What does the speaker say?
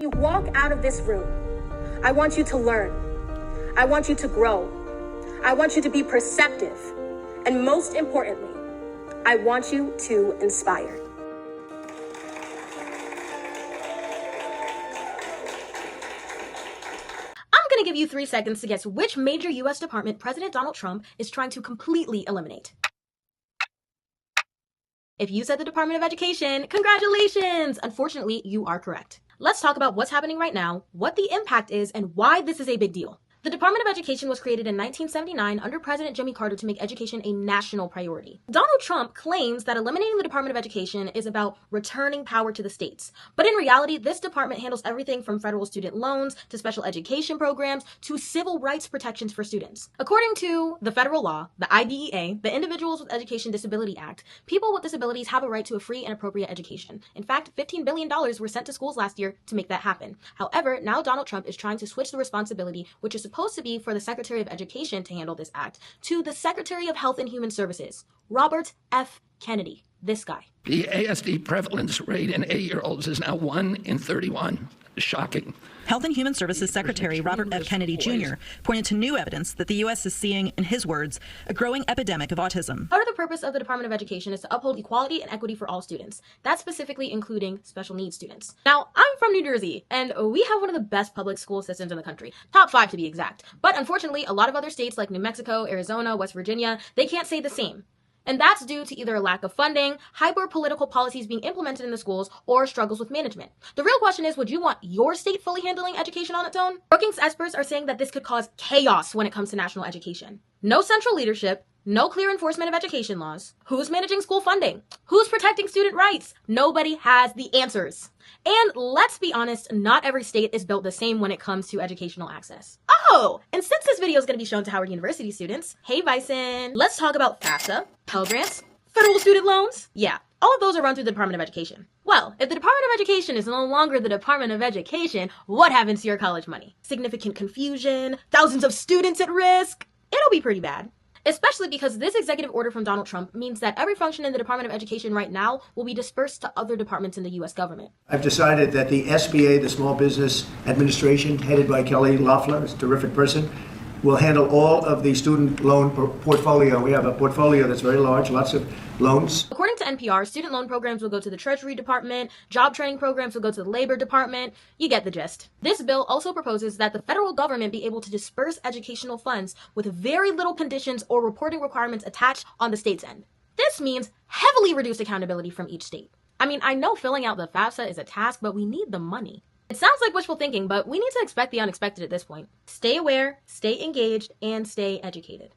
You walk out of this room, I want you to learn. I want you to grow. I want you to be perceptive. And most importantly, I want you to inspire. I'm going to give you 3 seconds to guess which major U.S. department President Donald Trump is trying to completely eliminate. If you said the Department of Education, congratulations! Unfortunately, you are correct. Let's talk about what's happening right now, what the impact is, and why this is a big deal. The Department of Education was created in 1979 under President Jimmy Carter to make education a national priority. Donald Trump claims that eliminating the Department of Education is about returning power to the states. But in reality, this department handles everything from federal student loans to special education programs to civil rights protections for students. According to the federal law, the IDEA, the Individuals with Education Disability Act, people with disabilities have a right to a free and appropriate education. In fact, $15 billion were sent to schools last year to make that happen. However, now Donald Trump is trying to switch the responsibility, which is supposed to be for the Secretary of Education to handle this act, to the Secretary of Health and Human Services, Robert F. Kennedy, this guy. The ASD prevalence rate in 8-year-olds is now 1 in 31. Shocking. Health and Human Services Secretary Robert F. Kennedy Jr. pointed to new evidence that the U.S. is seeing, in his words, a growing epidemic of autism. Part of the purpose of the Department of Education is to uphold equality and equity for all students. That's specifically including special needs students. Now, I'm from New Jersey, and we have one of the best public school systems in the country. Top 5 to be exact. But unfortunately, a lot of other states like New Mexico, Arizona, West Virginia, they can't say the same. And that's due to either a lack of funding, hyper-political policies being implemented in the schools, or struggles with management. The real question is, would you want your state fully handling education on its own? Brookings experts are saying that this could cause chaos when it comes to national education. No central leadership, no clear enforcement of education laws. Who's managing school funding? Who's protecting student rights? Nobody has the answers. And let's be honest, not every state is built the same when it comes to educational access. Oh, and since this video is going to be shown to Howard University students, hey Bison, let's talk about FAFSA, Pell Grants, federal student loans. Yeah, all of those are run through the Department of Education. Well, if the Department of Education is no longer the Department of Education, what happens to your college money? Significant confusion, thousands of students at risk. It'll be pretty bad. Especially because this executive order from Donald Trump means that every function in the Department of Education right now will be dispersed to other departments in the U.S. government. I've decided that the SBA, the Small Business Administration, headed by Kelly Loeffler, is a terrific person, will handle all of the student loan portfolio. We have a portfolio that's very large, lots of loans. According to NPR, student loan programs will go to the Treasury Department, job training programs will go to the Labor Department. You get the gist. This bill also proposes that the federal government be able to disperse educational funds with very little conditions or reporting requirements attached on the state's end. This means heavily reduced accountability from each state. I mean, I know filling out the FAFSA is a task, but we need the money. It sounds like wishful thinking, but we need to expect the unexpected at this point. Stay aware, stay engaged, and stay educated.